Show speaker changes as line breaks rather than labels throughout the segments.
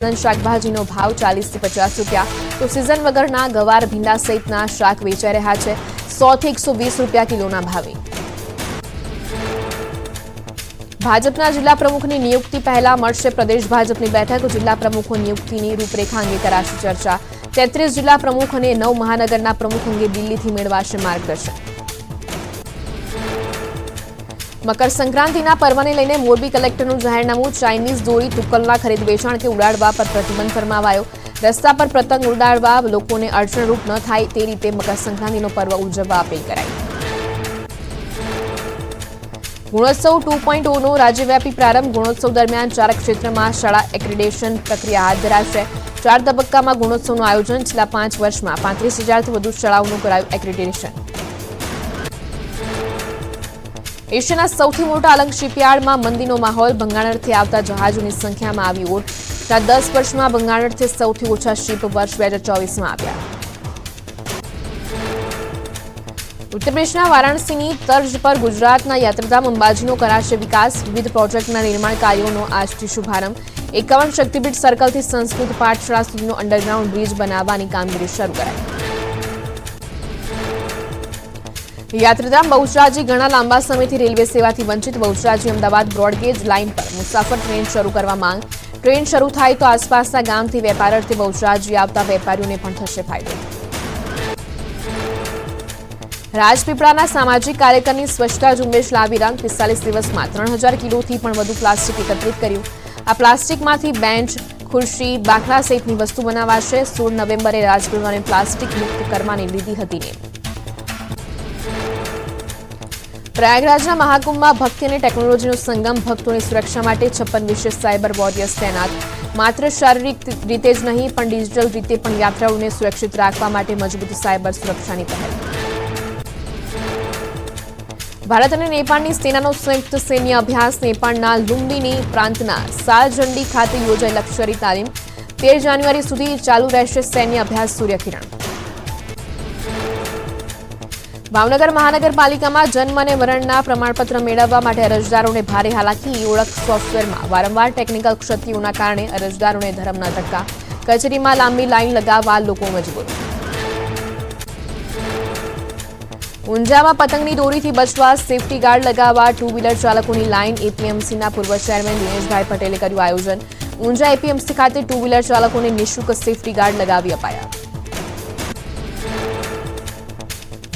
શાકભાજીનો ભાવ 40 થી 50 રૂપિયા તો સીઝન વગરના ગવાર ભીંડા સહિતના શાક વેચાઈ રહ્યા છે 100 થી 120 રૂપિયા કિલોના ભાવે। ભાજપના જિલ્લા પ્રમુખની નિયુક્તિ પહેલા મળશે પ્રદેશ ભાજપની બેઠક। જિલ્લા પ્રમુખો નિયુક્તિની રૂપરેખા અંગે કરાશે ચર્ચા। 33 જિલ્લા પ્રમુખ અને 9 મહાનગરના પ્રમુખ અંગે દિલ્હીથી મેળવાશે માર્ગદર્શન। મકર સંક્રાંતિના પર્વને લઈને મોરબી કલેક્ટરનું જાહેરનામું। ચાઇનીઝ દોરી તુક્કલના ખરીદ વેચાણ કે ઉડાડવા પર પ્રતિબંધ ફરમાવાયો। રસ્તા પર પતંગ ઉડાડવા લોકોને અડચણરૂપ ન થાય તે રીતે મકર સંક્રાંતિનો પર્વ ઉજવવા અપીલ કરાઈ। ગુણોત્સવ 2.0નો રાજ્યવ્યાપી પ્રારંભ। ગુણોત્સવ દરમિયાન 4 ક્ષેત્રમાં શાળા એક્રેડિટેશન પ્રક્રિયા હાથ ધરાશે। 4 તબક્કામાં ગુણોત્સવનું આયોજન। છેલ્લા 5 વર્ષમાં 35,000થી વધુ શાળાઓનું કરાયું એક્રેડિટેશન। એશિયાના સૌથી મોટા અલંગ શિપયાર્ડમાં મંદીનો માહોલ। બંગાળથી આવતા જહાજોની સંખ્યામાં આવી ઓટ। 10 વર્ષમાં બંગાળથી સૌથી ઓછા શિપ વર્ષ 2024માં આવ્યા। ઉત્તર પ્રદેશના વારાણસીની તર્જ પર ગુજરાતના યાત્રાધામ અંબાજીનો કરાશે વિકાસ। વિવિધ પ્રોજેક્ટના નિર્માણ કાર્યોનો આજથી શુભારંભ। 51 શક્તિપીઠ સર્કલથી સંસ્કૃત પાઠશાળા સુધીનો અંડરગ્રાઉન્ડ બ્રિજ બનાવવાની કામગીરી શરૂ કરાઈ। યાત્રાધામ બહુચરાજી ઘણા લાંબા સમયથી રેલવે સેવાથી વંચિત। બહુચરાજી અમદાવાદ બ્રોડગેજ લાઇન પર મુસાફર ટ્રેન શરૂ કરવા માંગ। ટ્રેન શરૂ થાય તો આસપાસના ગામથી વેપારથી બહુચરાજી આવતા વેપારીઓને પણ થશે ફાયદો। રાજપીપળાના સામાજિક કાર્યકરની સ્વચ્છતા ઝુંબેશ લાવી રંગ। 45 દિવસમાં 3000 કિલોથી પણ વધુ પ્લાસ્ટિક એકત્રિત કર્યું। આ પ્લાસ્ટિકમાંથી બેન્ચ, ખુરશી, બાકડા સહિતની વસ્તુ બનાવાશે। 16 નવેમ્બરે રાજપીપળાને પ્લાસ્ટિક મુક્ત કરવાની લીધી હતી નેમ। પ્રયાગરાજના મહાકુંભમાં ભક્તિ અને ટેકનોલોજીનો સંગમ। ભક્તોની સુરક્ષા માટે 56 વિશેષ સાયબર વોરિયર્સ તૈનાત। માત્ર શારીરિક રીતે જ નહીં પણ ડિજિટલ રીતે પણ યાત્રાળુઓને સુરક્ષિત રાખવા માટે મજબૂત સાયબર સુરક્ષાની પહેલ। ભારત અને નેપાળની સેનાનો સંયુક્ત સૈન્ય અભ્યાસ। નેપાળના લુંબિની પ્રાંતના સાલજંડી ખાતે યોજાઈ લશ્કરી તાલીમ। 13 જાન્યુઆરી સુધી ચાલુ રહેશે સૈન્ય અભ્યાસ સૂર્યકિરણ। ભાવનગર મહાનગરપાલિકામાં જન્મ અને મરણના પ્રમાણપત્ર મેળવવા માટે અરજદારોને ભારે હાલાકી। ઓળખ સોફ્ટવેરમાં વારંવાર ટેકનિકલ ક્ષતિઓના કારણે અરજદારોને ધરમના ધક્કા। કચેરીમાં લાંબી લાઇન લગાવવા લોકો મજબૂર। ઊંઝામાં પતંગની દોરીથી બચવા સેફટી ગાર્ડ લગાવવા 2 વ્હીલર ચાલકોની લાઇન। એપીએમસીના પૂર્વ ચેરમેન દિનેશભાઈ પટેલે કર્યું આયોજન। ઊંઝા એપીએમસી ખાતે 2 વ્હીલર ચાલકોને નિઃશુલ્ક સેફટી ગાર્ડ લગાવી અપાયા।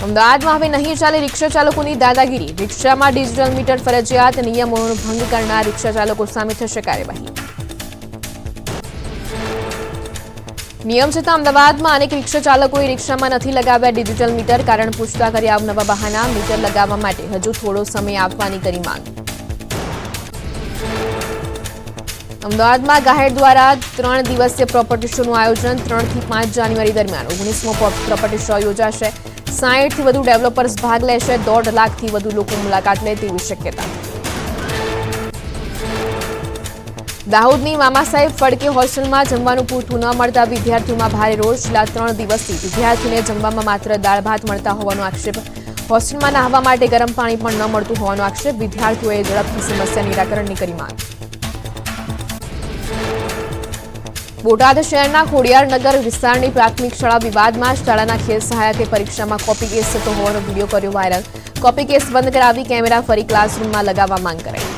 અમદાવાદમાં હવે નહીં ચાલે રિક્ષા ચાલકોની દાદાગીરી। રિક્ષામાં ડિજિટલ મીટર ફરજિયાત। નિયમોનો ભંગ કરનાર રિક્ષા ચાલકો સામે થશે કાર્યવાહી। નિયમ છતાં અમદાવાદમાં અનેક રિક્ષા ચાલકોએ રિક્ષામાં નથી લગાવ્યા ડિજિટલ મીટર। કારણ પૂછતા કર્યા અવનવા બહાના। મીટર લગાવવા માટે હજુ થોડો સમય આપવાની કરી માંગ। અમદાવાદમાં ગાહેર દ્વારા 3 દિવસીય પ્રોપર્ટી શોનું આયોજન। 3 થી 5 જાન્યુઆરી દરમિયાન 19મો પ્રોપર્ટી શો યોજાશે। 60 થી વધુ ડેવલપર્સ ભાગ લેશે। 1.5 લાખથી વધુ લોકો મુલાકાત લે તેવી શક્યતા। દાહોદની મામા સાહેબ ફડકે હોસ્ટેલમાં જમવાનું પૂરતું ન મળતા વિદ્યાર્થીઓમાં ભારે રોષ। છેલ્લા 3 દિવસથી વિદ્યાર્થીઓને જમવામાં માત્ર દાળ ભાત મળતા હોવાનો આક્ષેપ। હોસ્ટેલમાં નહાવા માટે ગરમ પાણી પણ ન મળતું હોવાનો આક્ષેપ। વિદ્યાર્થીઓએ ઝડપથી સમસ્યા નિરાકરણની કરી માંગ। બોટાદ શહેરના ખોડિયારનગર વિસ્તારની પ્રાથમિક શાળા વિવાદમાં। શાળાના ખેલ સહાયકે પરીક્ષામાં કોપી કેસ થતો હોવાનો વિડીયો કર્યો વાયરલ। કોપી કેસ બંધ કરાવી કેમેરા ફરી ક્લાસરૂમમાં લગાવવા માંગ કરાઈ।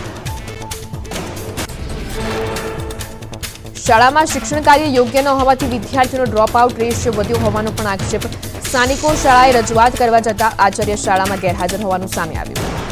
શાળામાં શિક્ષણ કાર્ય યોગ્ય ન હોવાથી વિદ્યાર્થીઓનો ડ્રોપ આઉટ રેશિયો વધ્યો હોવાનો પણ આક્ષેપ। સ્થાનિકો શાળાએ રજૂઆત કરવા જતાં આચાર્ય શાળામાં ગેરહાજર હોવાનું સામે આવ્યું।